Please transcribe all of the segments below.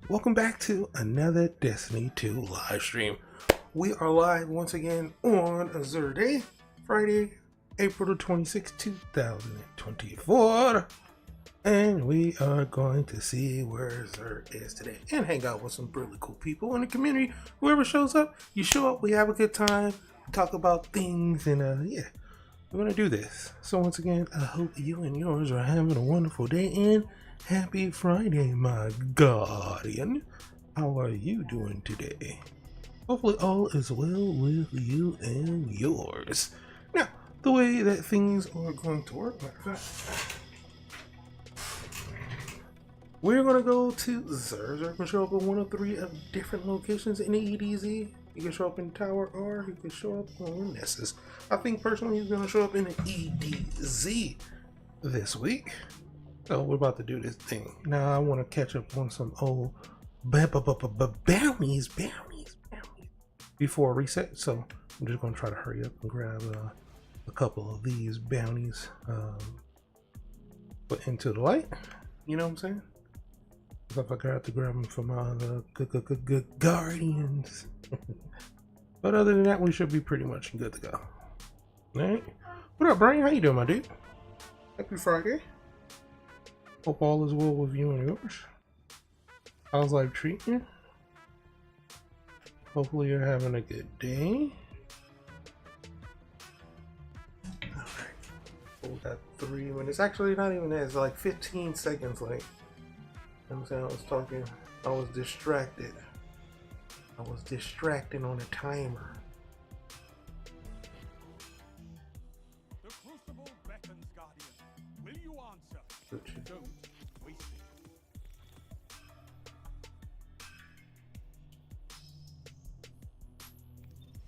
Welcome back to another Destiny 2 live stream. We are live once again on Xur Today, Friday, April the 26th, 2024. And we are going to see where Xur is today and hang out with some really cool people in the community. Whoever shows up, you show up, we have a good time, talk about things, and yeah, we're going to do this. So once again, I hope you and yours are having a wonderful day and happy Friday, my guardian. How are you doing today? Hopefully all is well with you and yours. Now, the way that things are going to work, we're going to go to Xur. Xur can show up in one of three of different locations in the EDZ. You can show up in Tower or you can show up on Nessus. I think personally he's going to show up in the EDZ this week. So we're about to do this thing. Now I want to catch up on some old bounties before reset. So I'm just going to try to hurry up and grab a couple of these bounties put into the light. You know what I'm saying? If I got to grab them from the good guardians. But other than that, we should be pretty much good to go. All right. What up, Brian? How you doing, my dude? Happy Friday. Hope all is well with you and yours. How's life treating you? Hopefully you're having a good day. Alright. We got 3 minutes. Actually, not even that. It's like 15 seconds late. You know what I'm saying? I was distracted. I was distracted on the timer. The Crucible Beckons, Guardian. Will you answer? Don't waste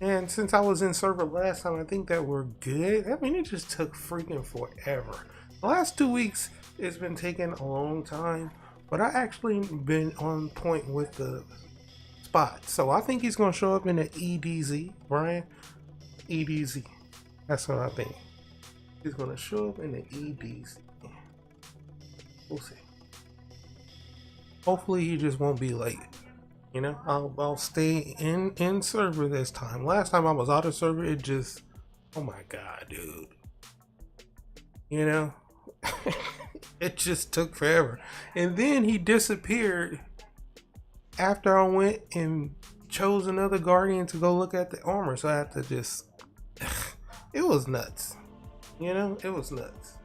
it. And since I was in server last time, I think that we're good. I mean, it just took freaking forever. The last 2 weeks, it's been taking a long time, but I actually been on point with the spot. So I think he's going to show up in the EDZ, Brian. EDZ. That's what I think. He's going to show up in the EDZ. We'll see. Hopefully he just won't be late. You know, I'll stay in server this time. Last time I was out of server, it just, oh my god, dude. You know, it just took forever. And then he disappeared after I went and chose another guardian to go look at the armor. So I had to just, it was nuts. You know, it was nuts.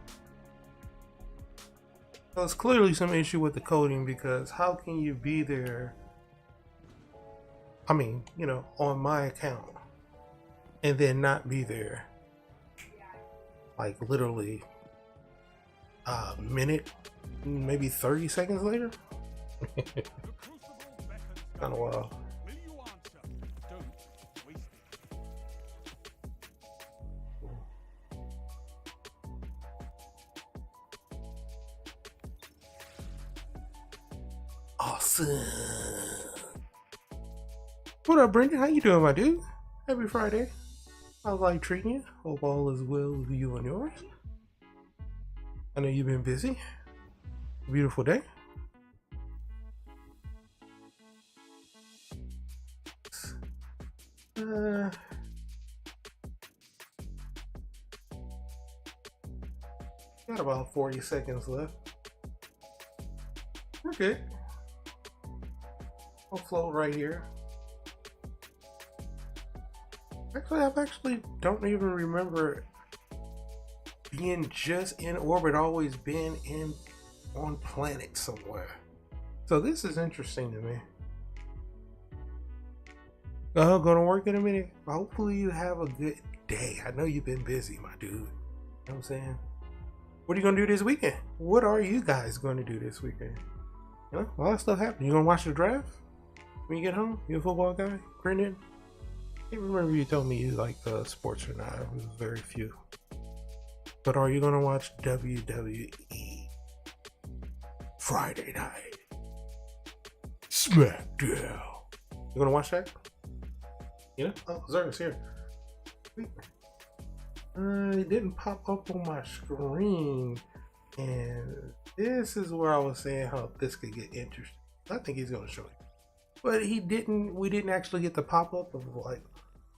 So it's clearly some issue with the coding, because how can you be there, I mean, you know, on my account and then not be there like literally a minute, maybe 30 seconds later? Kind of wild. Will you answer? Don't waste it. Awesome. What up, Brendan? How you doing, my dude? Happy Friday. How's life treating you? Hope all is well with you and yours. I know you've been busy. Beautiful day. Got about 40 seconds left. We're good. I'll float right here. Actually, I don't even remember being just in orbit, always been on planet somewhere. So this is interesting to me. Gonna work in a minute. Hopefully you have a good day. I know you've been busy, my dude. You know what I'm saying? What are you gonna do this weekend? What are you guys gonna do this weekend? You know, a lot of stuff happened. You gonna watch the draft when you get home? You a football guy, Brendan? I can't remember if you told me you like sports or not. It was very few. But are you gonna watch WWE Friday night SmackDown? You gonna watch that? You know? Oh, Xur's here. It didn't pop up on my screen, and this is where I was saying how this could get interesting. I think he's gonna show you. But he didn't. We didn't actually get the pop up of like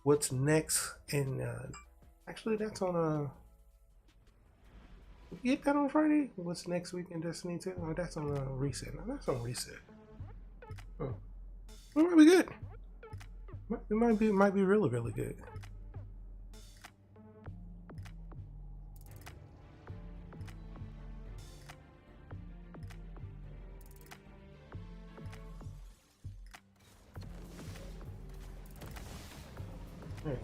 what's next. And actually, that's on you get that on Friday. What's next week in Destiny 2? Oh, that's on reset. No, that's on reset. Oh. It might be good. It might be really really good. Hey,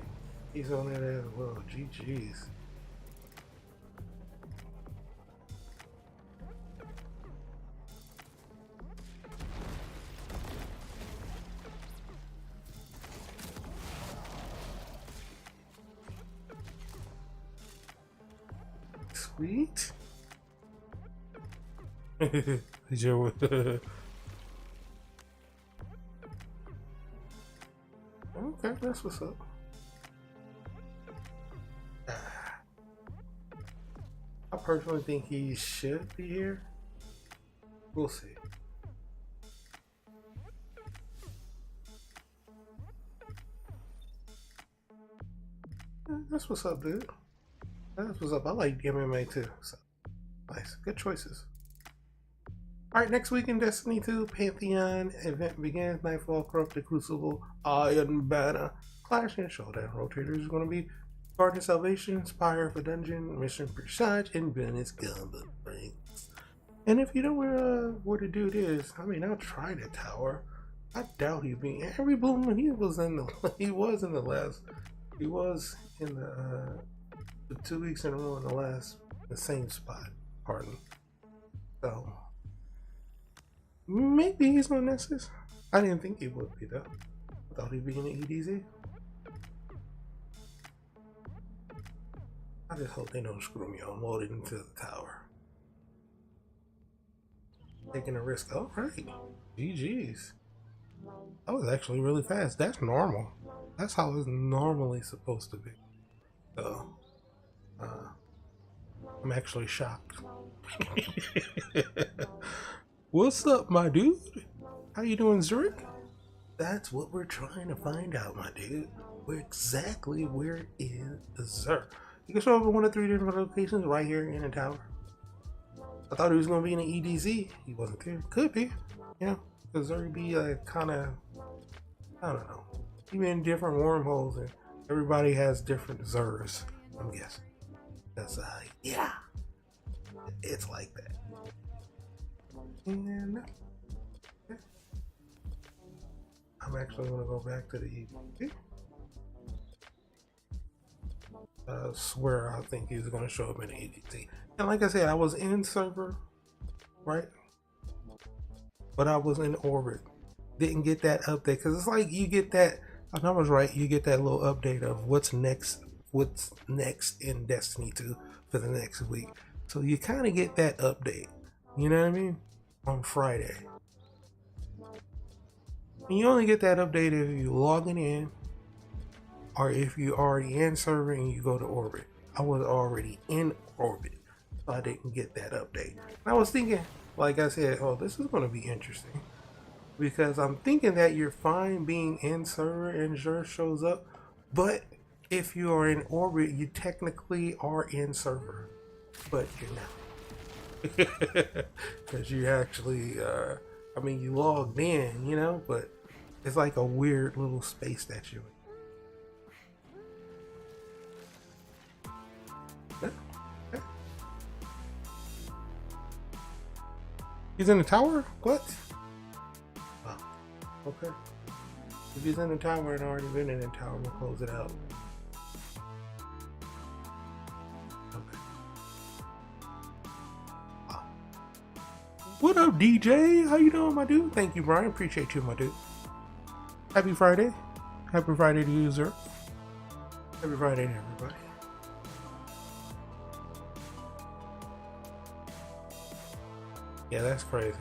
he's on it as well. GG's. Sweet. Joe. Okay, that's what's up. I personally think he should be here. We'll see. That's what's up, dude. That's what's up. I like MMA too. So nice. Good choices. Alright, next week in Destiny 2, Pantheon event begins. Nightfall, Corrupted Crucible, Iron Banner, Clash and Showdown. Rotators are going to be Garden Salvation, Spire for Dungeon, Mission Presage, and Venice Gumbo Rings. And if you know where the dude is, I mean, I'll try the tower. I doubt he'd be every bloom. He was in the the 2 weeks in a row in the same spot. Pardon. So maybe he's on Nessus. I didn't think he would be though. I thought he'd be in the EDZ. I just hope they don't screw me on loading into the tower. Taking a risk. Alright. GG's. That was actually really fast. That's normal. That's how it's normally supposed to be. So I'm actually shocked. What's up, my dude? How you doing, Zurich? That's what we're trying to find out, my dude. Where is Xur? You can show up at one of 3 different locations right here in the tower. I thought he was going to be in the EDZ. He wasn't there. Could be. You know, because Xur be kind of, I don't know. Even in different wormholes, and everybody has different Xurs, I'm guessing. That's, yeah. It's like that. And yeah. I'm actually going to go back to the EDZ. I swear I think he's going to show up in the EDZ. And like I said, I was in server, right? But I was in orbit. Didn't get that update because it's like you get that. I was right. You get that little update of what's next in Destiny 2 for the next week. So you kind of get that update. You know what I mean? On Friday. And you only get that update if you logging in or if you already in server and you go to orbit. I was already in orbit, so I didn't get that update. And I was thinking, like I said, oh, this is going to be interesting because I'm thinking that you're fine being in server and Xur shows up, but if you are in orbit, you technically are in server, but you're not. Because you actually, I mean, you logged in, you know, but it's like a weird little space that you're in. He's in the tower? What? Oh, okay. If he's in the tower and already been in the tower, we'll close it out. Okay. Oh. What up, DJ? How you doing, my dude? Thank you, Brian. Appreciate you, my dude. Happy Friday. Happy Friday to you, Xur. Happy Friday to everybody. Yeah, that's crazy.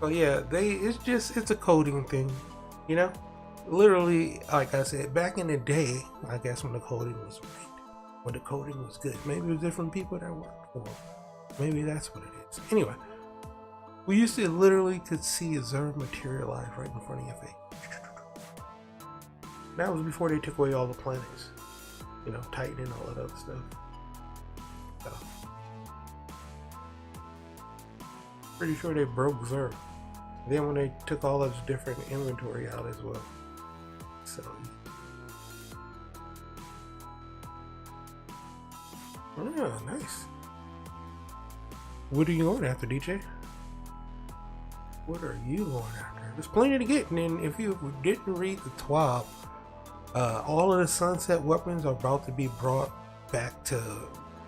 So yeah, it's a coding thing, you know? Literally, like I said, back in the day, I guess when the coding was right, when the coding was good, maybe it was different people that worked for them. Maybe that's what it is. Anyway, We used to literally could see a Xur materialize right in front of your face. That was before they took away all the planets. You know, Titan and all that other stuff. So, pretty sure they broke Xur. Then when they took all of the different inventory out as well. So yeah, nice. What are you going after, DJ? What are you going after? There's plenty to get, and if you didn't read the TWAB, all of the sunset weapons are about to be brought back to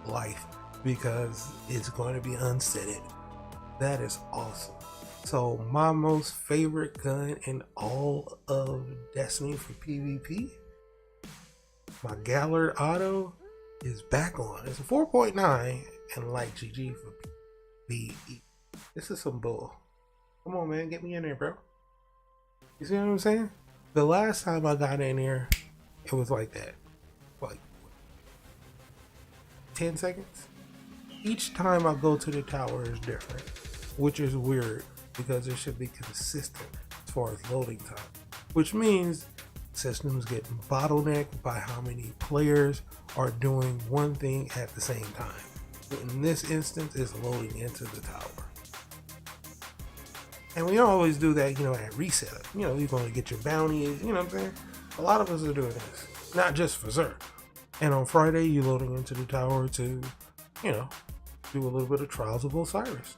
life because it's going to be unsetted. That is awesome. So my most favorite gun in all of Destiny for PvP, my Gallard Auto, is back on. It's a 4.9 and light GG for PvE. This is some bull. Come on, man, get me in there, bro. You see what I'm saying? The last time I got in there, it was like that. Like 10 seconds. Each time I go to the tower is different, which is weird because it should be consistent as far as loading time. Which means systems getting bottlenecked by how many players are doing one thing at the same time. In this instance, it's loading into the tower. And we always do that, you know, at reset. You know, you're going to get your bounties, you know what I'm saying? A lot of us are doing this, not just for Xur. And on Friday, you're loading into the tower to, you know, do a little bit of Trials of Osiris.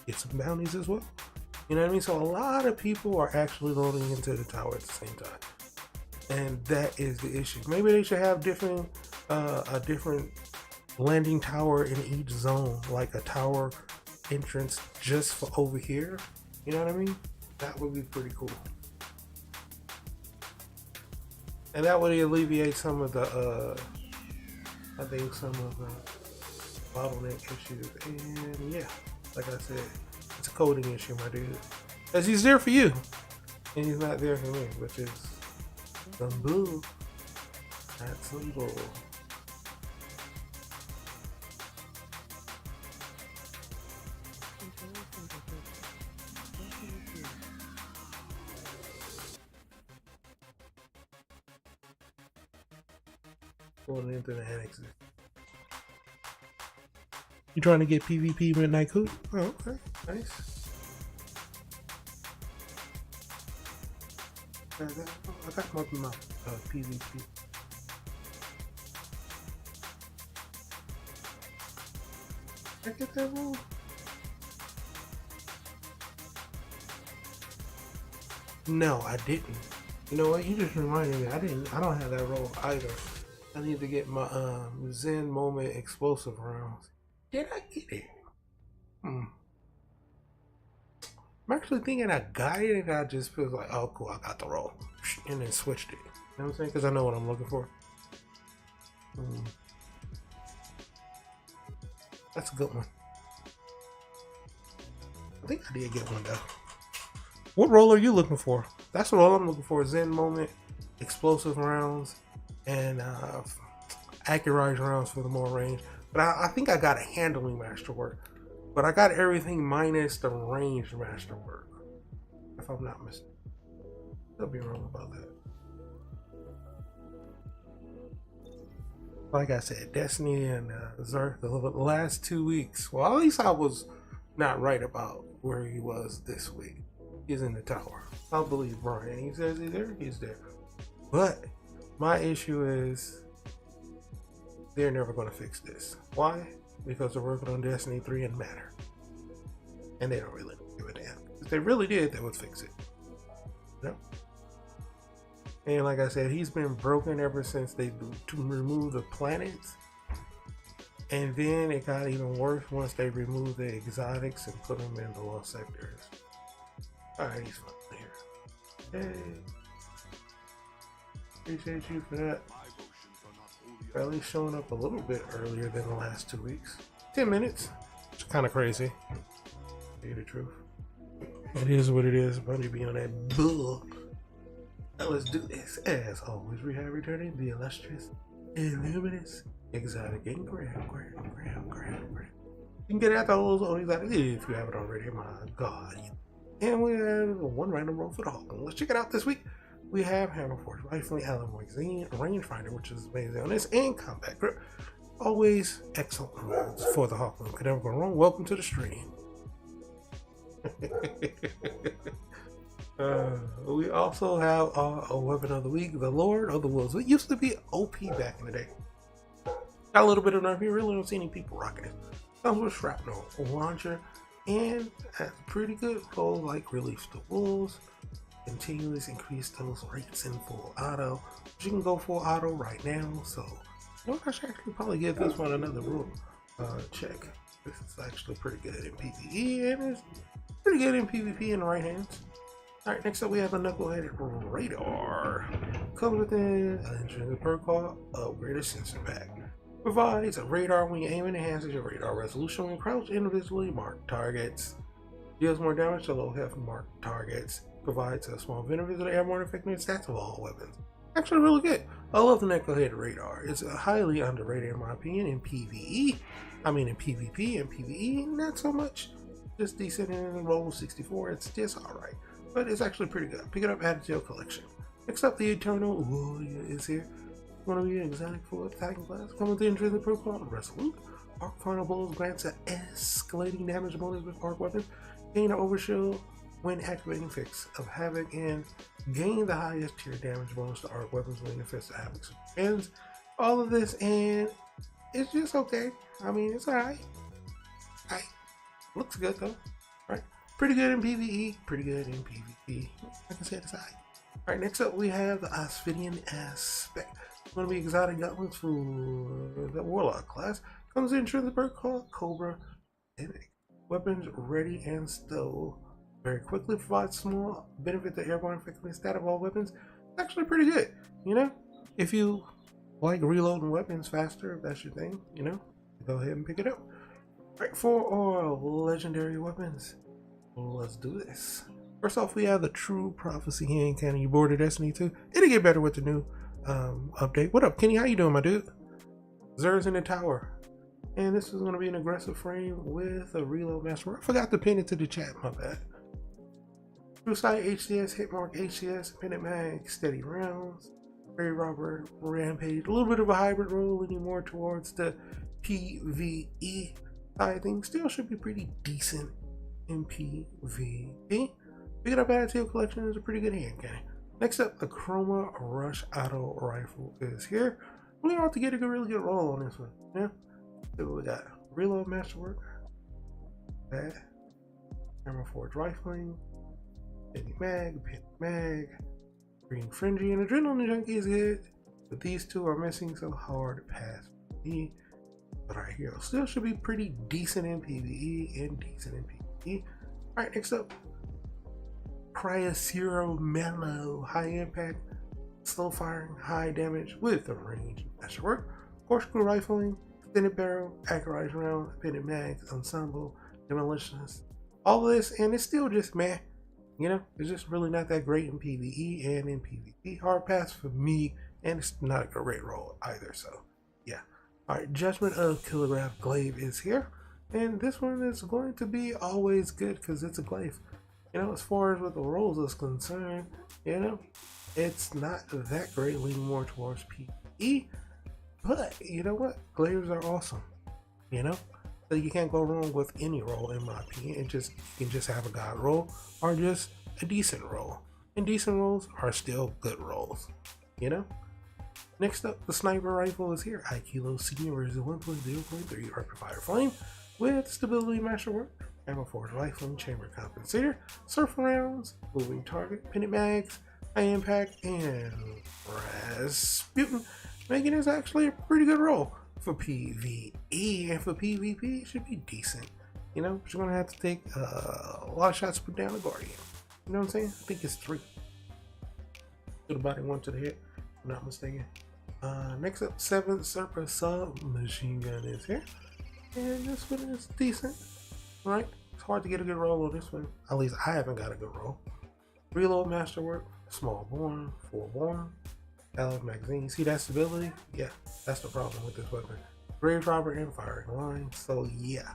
Get some bounties as well. You know what I mean? So a lot of people are actually loading into the tower at the same time. And that is the issue. Maybe they should have different, a different landing tower in each zone, like a tower entrance just for over here. You know what I mean? That would be pretty cool. And that would alleviate some of the, I think some of the bottleneck issues. And yeah, like I said, it's a coding issue, my dude. Because he's there for you, and he's not there for me, which is some bull. That's some bull. Going into the annexes. You trying to get PvP Midnight Coop? Oh, okay, nice. I got my PvP. Did I get that wrong? No, I didn't. You know what? You just reminded me. I don't have that roll either. I need to get my Zen Moment explosive rounds. Did I get it? I'm actually thinking I got it, and I just feel like, oh cool, I got the roll, and then switched it. You know what I'm saying? Because I know what I'm looking for. That's a good one. I think I did get one though. What roll are you looking for? That's what I'm looking for. Zen Moment, explosive rounds, and accurate rounds for the more range. But I think I got a handling masterwork. But I got everything minus the range masterwork, if I'm not mistaken. I'll be wrong about that. Like I said, Destiny and Xur, the last 2 weeks. Well, at least I was not right about where he was this week. He's in the tower. I'll believe Brian. He says he's there. He's there. But my issue is they're never going to fix this. Why? Because they're working on Destiny 3 and Matter. And they don't really give a damn. If they really did, they would fix it. You know? And like I said, he's been broken ever since they removed the planets. And then it got even worse once they removed the exotics and put them in the lost sectors. Alright, he's fine here. Hey. Appreciate you for that. At least showing up a little bit earlier than the last 2 weeks. 10 minutes. It's kind of crazy. Tell you the truth. It is what it is. Bungie be on that bull. Now let's do this. As always, we have returning the illustrious, illuminous, exotic, and grab. You can get it at those only if you have it already. My God. And we have one random roll for the Hawk. Let's check it out this week. We have Hammerforge Rifling, Allen Magazine, Rangefinder, which is amazing on this, and Combat Grip. Always excellent rolls for the Hawk. Could never go wrong. Welcome to the stream. We also have a weapon of the week, the Lord of the Wolves. It used to be OP back in the day. Got a little bit of nerf. You really don't see any people rocking it. Comes with shrapnel launcher and has pretty good roll like Release the Wolves. Continuously increase those rates in full auto. But you can go full auto right now. So I should actually probably give this one another rule check. This is actually pretty good in PvE and it's pretty good in PvP in the right hands. Alright, next up we have a knuckleheaded radar. Comes with an intrinsic perk called Upgraded Sensor Pack. Provides a radar when you aim and enhances your radar resolution when you crouch individually marked targets. Deals more damage to low health marked targets. Provides a small benefit to the airborne effectiveness stats of all weapons. Actually really good. I love the knuckleheaded radar. It's highly underrated in my opinion in PvE. I mean in PvP and PvE, not so much. Just decent in roll 64, it's just alright. But it's actually pretty good. Pick it up, add it to your collection. Next up, the Eternal Warrior is here. One of your exotic for attacking class. Come with the intrinsic perk called Resolute. Arc Final Blows grants an escalating damage bonus with arc weapons. Gain an overshield when activating Fix of Havoc and gain the highest tier damage bonus to arc weapons when the Fist of Havoc ends. All of this and it's just okay. I mean, it's alright. Looks good though. Right? Pretty good in PvE, pretty good in PvP. Like I said, it's alright. Alright, next up we have the Osphidian Aspect. It's going to be exotic gauntlets for the Warlock class. Comes in intrinsic perk called Cobra Mimic. Weapons ready and stowed. Very quickly provides small benefit to airborne effectiveness stat of all weapons. It's actually pretty good, you know? If you like reloading weapons faster, if that's your thing, you know, go ahead and pick it up. Right, for our legendary weapons, let's do this. First off, we have the True Prophecy Hand Cannon. You bored of Destiny 2? It'll get better with the new update. What up, Kenny? How you doing, my dude? Xur's in the tower. And this is going to be an aggressive frame with a reload master. I forgot to pin it to the chat, my bad. True Sight HCS, Hitmark HCS, Pennant Mag, Steady Rounds, Ray Robber, Rampage. A little bit of a hybrid role, leaning more towards the PvE side thing. Still should be pretty decent in PvP. Pick it up, add it to your collection. Is a pretty good hand cannon. Next up, the Chroma Rush Auto Rifle is here. We have to get a really good roll on this one. Yeah. See what we got. Reload Masterwork. That. Hammerforge Rifling. Penny Mag. Green Fringy and Adrenaline Junkie is good. But these two are missing, so hard to pass me. But our hero still should be pretty decent in PvE and decent in PvP. Alright, next up. Cryocero Mellow. High impact, slow firing, high damage with a range masterwork. Corkscrew Rifling, extended barrel, accurized round, pitted mags, ensemble, demolitionist. All of this, and it's still just meh. You know, it's just really not that great in PvE and in PvP. Hard pass for me, and it's not a great roll either, so yeah. Alright, Judgment of Kilograph Glaive is here. And this one is going to be always good because it's a glaive. You know, as far as what the rolls is concerned, you know, it's not that great, leaning more towards PvE. But you know what? Glaives are awesome. You know? So you can't go wrong with any roll in my opinion. You can just have a god roll or just a decent roll. And decent rolls are still good rolls. You know? Next up, the Sniper Rifle is here. a.k.a. Senior version 1.0.3 Rapid Fire Flame with Stability Masterwork, Hammerforge Rifling, Chamber Compensator, Surf Rounds, Moving Target, Pennant Mags, High Impact, and Rasputin, making this actually a pretty good roll for PvE, and for PvP it should be decent. You know, but you're gonna have to take a lot of shots to put down the Guardian. You know what I'm saying? I think it's 3. To the body, 1 to the head, if I'm not mistaken. Next up, 7th Serpa Submachine Gun is here. And this one is decent, right? It's hard to get a good roll on this one. At least I haven't got a good roll. Reload Masterwork, Small Born, Forewarned, Allen Magazine. See that stability? Yeah, that's the problem with this weapon. Grave Robber and Firing Line. So yeah,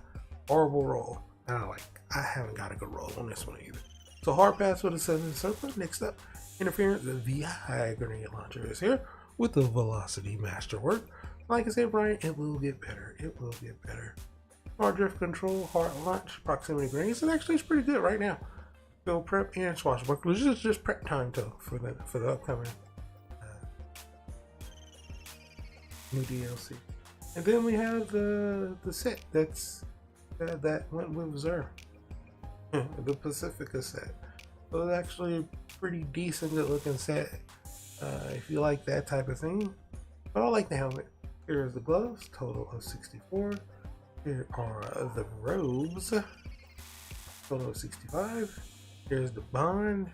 Horrible roll. I haven't got a good roll on this one either. So hard pass with a 7 serpent. Next up, interference. The VI grenade launcher is here with the velocity masterwork. Like I said, Brian, it will get better. It will get better. Hard drift control, hard launch, proximity grenades, and actually it's pretty good right now. Go prep and swashbuckler. This is just prep time too for the upcoming new DLC. And then we have the set that went with Xur. The Pacifica set. So it's actually a pretty decent, good looking set if you like that type of thing. But I like the helmet. Here's the gloves, total of 64. Here are the robes, total of 65. Here's the bond.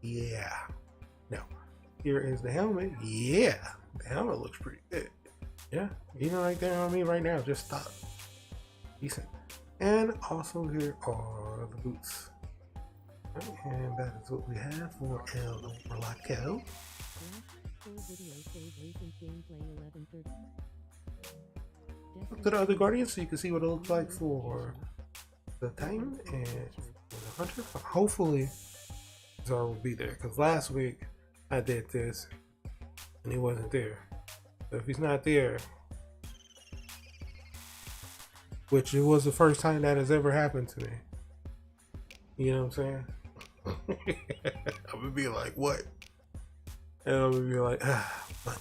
Yeah. No. Here is the helmet. Yeah. The helmet looks pretty good. Yeah. Even right there on me right now, just stop. Decent. And also here are the boots. And that is what we have for El Orlaco. Up to the other Guardians so you can see what it looks like for the Titan and for the Hunter. Hopefully Xur will be there, because last week I did this and he wasn't there. So if he's not there, which it was the first time that has ever happened to me, you know what I'm saying? I'm gonna be like, what? And I'm gonna be like, Bungie.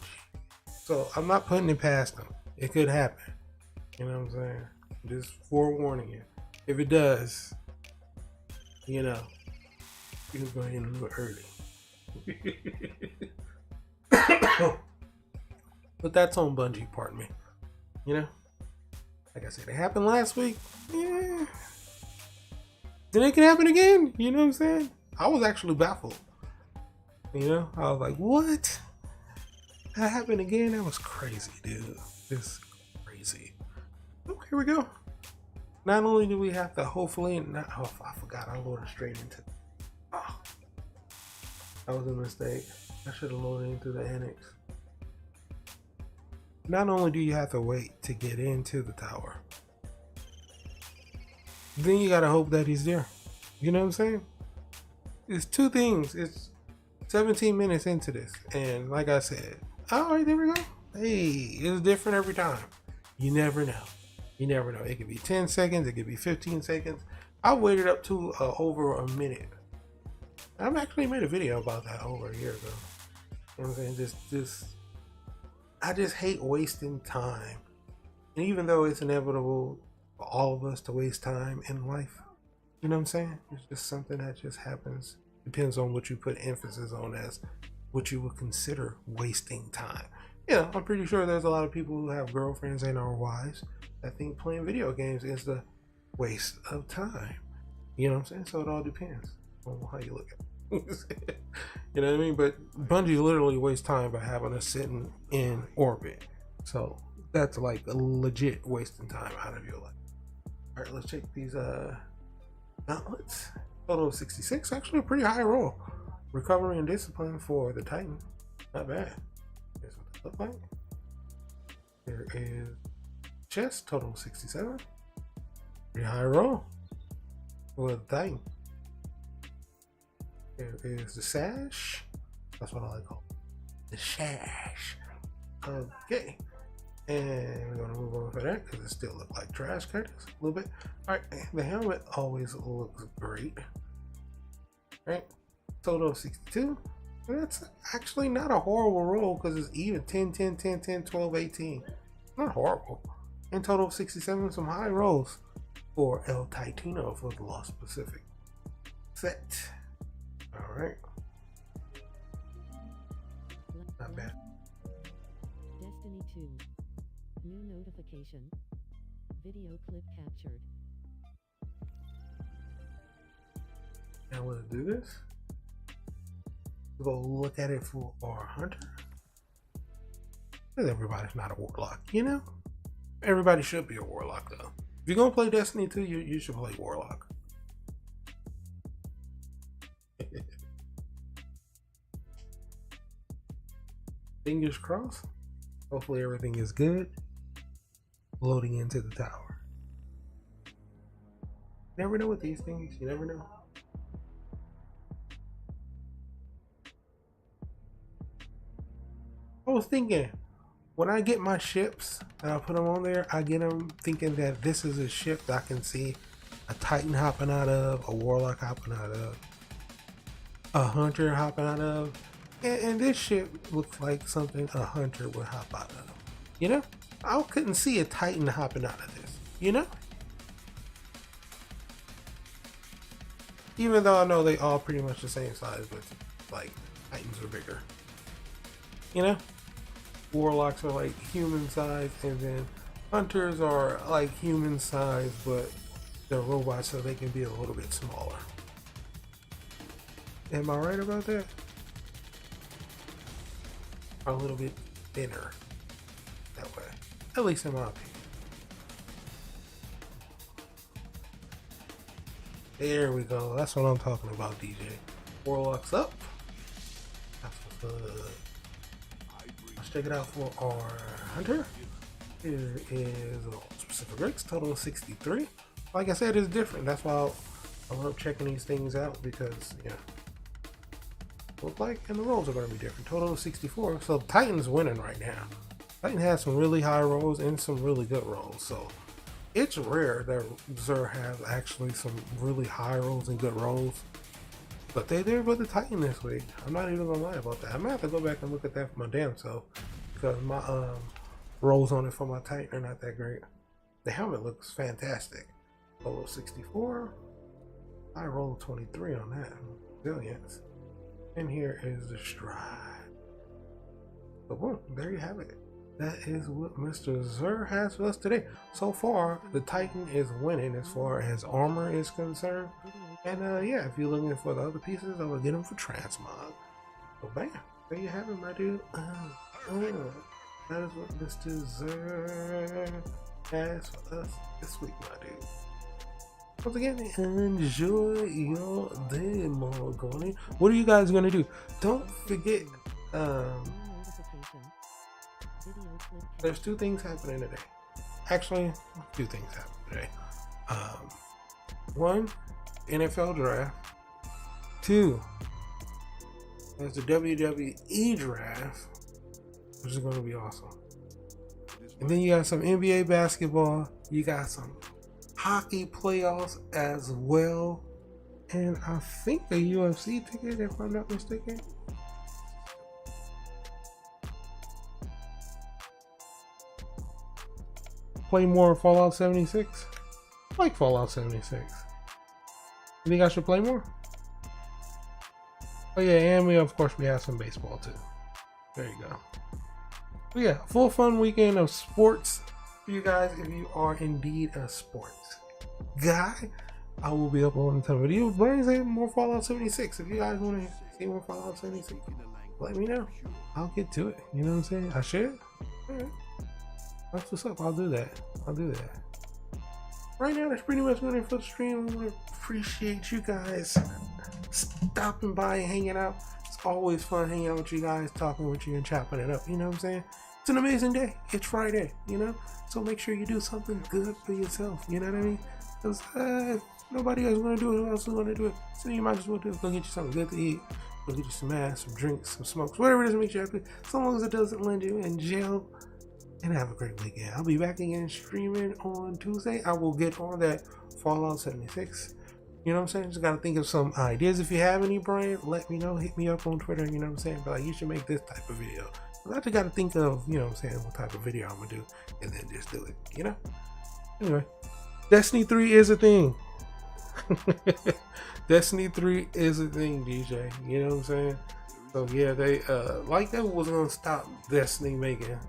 So I'm not putting it past them. It could happen. You know what I'm saying? Just forewarning you. If it does, you know, you can go ahead and do it early. But that's on Bungie, pardon me. You know? Like I said, it happened last week. Yeah. Then it can happen again. You know what I'm saying? I was actually baffled. You know? I was like, what? That happened again? That was crazy, dude. Just crazy. Oh, here we go. Not only do we have to hopefully not, oh, I forgot, I loaded straight into, oh, that was a mistake. I should have loaded into the annex. Not only do you have to wait to get into the tower, then you gotta hope that he's there. You know what I'm saying? It's two things. It's 17 minutes into this, and like I said, all right, there we go. Hey, it's different every time. You never know. You never know. It could be 10 seconds. It could be 15 seconds. I waited up to over a minute. I've actually made a video about that over a year ago. You know what I'm saying? I just hate wasting time. And even though it's inevitable for all of us to waste time in life, you know what I'm saying? It's just something that just happens. Depends on what you put emphasis on as what you would consider wasting time. Yeah, I'm pretty sure there's a lot of people who have girlfriends and are wives that think playing video games is the waste of time. You know what I'm saying? So it all depends on how you look at it. You know what I mean? But Bungie literally wastes time by having us sitting in orbit. So that's like a legit wasting time out of your life. All right, let's check these gauntlets. Total of 66, actually a pretty high roll. Recovery and discipline for the Titan. Not bad. Here's what they look like. Here is chest, total of 67. Pretty high roll for the Titan. Here is the sash. That's what I like to call it. The sash. Okay. And we're gonna move on for that because it still looks like trash kind of a little bit. Alright, the helmet always looks great. Right? Total of 62. That's actually not a horrible roll because it's even 10, 10, 10, 10, 12, 18. Not horrible. And total of 67, some high rolls for El Titino for the Lost Pacific set. Alright. Not bad. Destiny 2. New notification. Video clip captured. Now let's do this. We'll go look at it for our hunter. Because everybody's not a warlock, you know? Everybody should be a warlock though. If you're gonna play Destiny 2, you should play warlock. Fingers crossed. Hopefully everything is good. Loading into the tower. Never know with these things. You never know. I was thinking, when I get my ships and I put them on there, I get them thinking that this is a ship that I can see a Titan hopping out of, a Warlock hopping out of, a Hunter hopping out of, and this ship looks like something a Hunter would hop out of. You know? I couldn't see a Titan hopping out of this. You know? Even though I know they all pretty much the same size, but like Titans are bigger. You know? Warlocks are like human size, and then Hunters are like human size, but they're robots, so they can be a little bit smaller. Am I right about that? A little bit thinner that way, at least in my opinion. There we go. That's what I'm talking about, DJ. Warlocks up. That's what's up. Let's check it out for our Hunter. Here is specific rates, total of 63. Like I said, it's different. That's why I love checking these things out, because yeah, look like, and the rolls are going to be different. Total of 64. So Titan's winning right now. Titan has some really high rolls and some really good rolls. So it's rare that Xur has actually some really high rolls and good rolls. But they did with the Titan this week. I'm not even gonna lie about that. I'm gonna have to go back and look at that for my damn self, because my rolls on it for my Titan are not that great. The helmet looks fantastic. Total 64. I rolled 23 on that. Resilience. And here is the stride. So boom, there you have it. That is what Mr. Xur has for us today. So far, the Titan is winning as far as armor is concerned. And yeah, if you're looking for the other pieces, I will get them for transmog. So bam, there you have it, my dude. That is what Mr. Xur has for us this week, my dude. Once again, enjoy your day, Morgoni. What are you guys gonna do? Don't forget, there's two things happening today. Actually, two things happening today. One, NFL draft. Two, there's the WWE draft, which is going to be awesome. And then you got some NBA basketball. You got some hockey playoffs as well. And I think a UFC ticket, if I'm not mistaken. Play more Fallout 76? I like Fallout 76. You think I should play more? Oh yeah, and we of course we have some baseball too. There you go. But yeah, full fun weekend of sports for you guys. If you are indeed a sports guy, I will be uploading some videos. Bring in more Fallout 76. If you guys want to see more Fallout 76, let me know. I'll get to it. You know what I'm saying? I should. Alright. That's what's up. I'll do that. Right now, that's pretty much going for the stream. I want to appreciate you guys stopping by and hanging out. It's always fun hanging out with you guys, talking with you and chopping it up. You know what I'm saying? It's an amazing day. It's Friday, you know? So make sure you do something good for yourself. You know what I mean? Because if nobody else is going to do it, who else is going to do it? So you might as well do it. Go get you something good to eat. Go get you some ass, some drinks, some smokes, whatever it is that makes you happy. So long as it doesn't land you in jail. And have a great weekend. I'll be back again streaming on Tuesday. I will get on that Fallout 76. You know what I'm saying? Just gotta think of some ideas. If you have any, Brian, let me know. Hit me up on Twitter. You know what I'm saying? But like, you should make this type of video. I just gotta think of, you know what I'm saying, what type of video I'm gonna do, and then just do it. You know? Anyway, Destiny 3 is a thing. Destiny 3 is a thing, DJ. You know what I'm saying? So yeah, they like that was gonna stop Destiny making.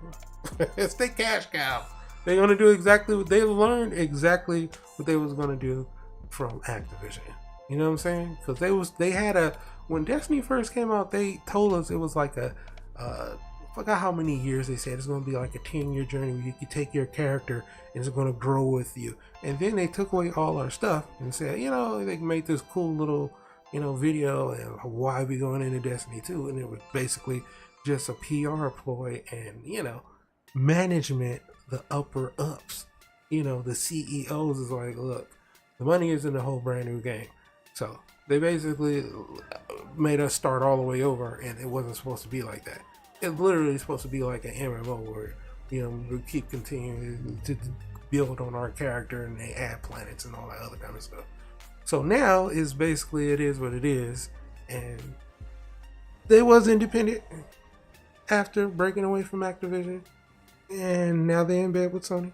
It's their cash cow. They're gonna do exactly what they learned, exactly what they was gonna do from Activision. You know what I'm saying? Because they had a, when Destiny first came out, they told us it was like a forgot how many years they said it's gonna be like a 10-year journey where you can take your character and it's gonna grow with you. And then they took away all our stuff and said, you know, they made this cool little, you know, video and why we going into Destiny 2, and it was basically just a PR ploy and, you know, management, the upper ups, you know, the CEOs is like, look, The money is in the whole brand new game. So they basically made us start all the way over, and it wasn't supposed to be like that. It's literally supposed to be like an MMO where, you know, we keep continuing to build on our character, and they add planets and all that other kind of stuff. So now is basically, it is what it is, and they was independent after breaking away from Activision, and now they're in bed with Sony.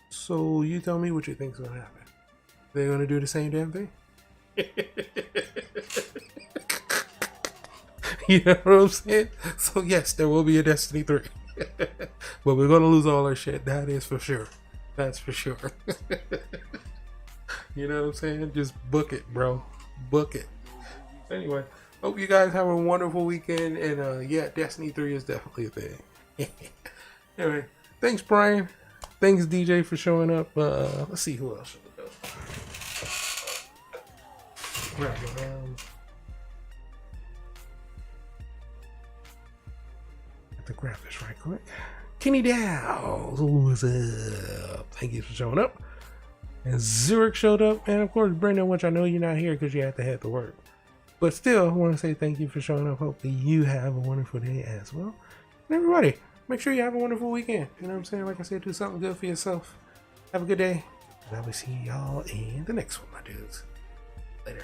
So you tell me what you think's gonna happen. They're gonna do the same damn thing? You know what I'm saying? So yes, there will be a Destiny 3. But we're gonna lose all our shit. That is for sure. That's for sure. You know what I'm saying? Just book it, bro. Book it. Anyway, hope you guys have a wonderful weekend. And yeah, Destiny 3 is definitely a thing. Anyway, thanks, Brian. Thanks, DJ, for showing up. Let's see who else should we go. Right, have to grab this right quick. Kenny Dow, what's up? Thank you for showing up. And Zurich showed up, and of course Brendan, which I know you're not here because you have to head to work. But still, I want to say thank you for showing up. Hopefully you have a wonderful day as well. And everybody, make sure you have a wonderful weekend. You know what I'm saying? Like I said, do something good for yourself. Have a good day. And I will see y'all in the next one, my dudes. Later.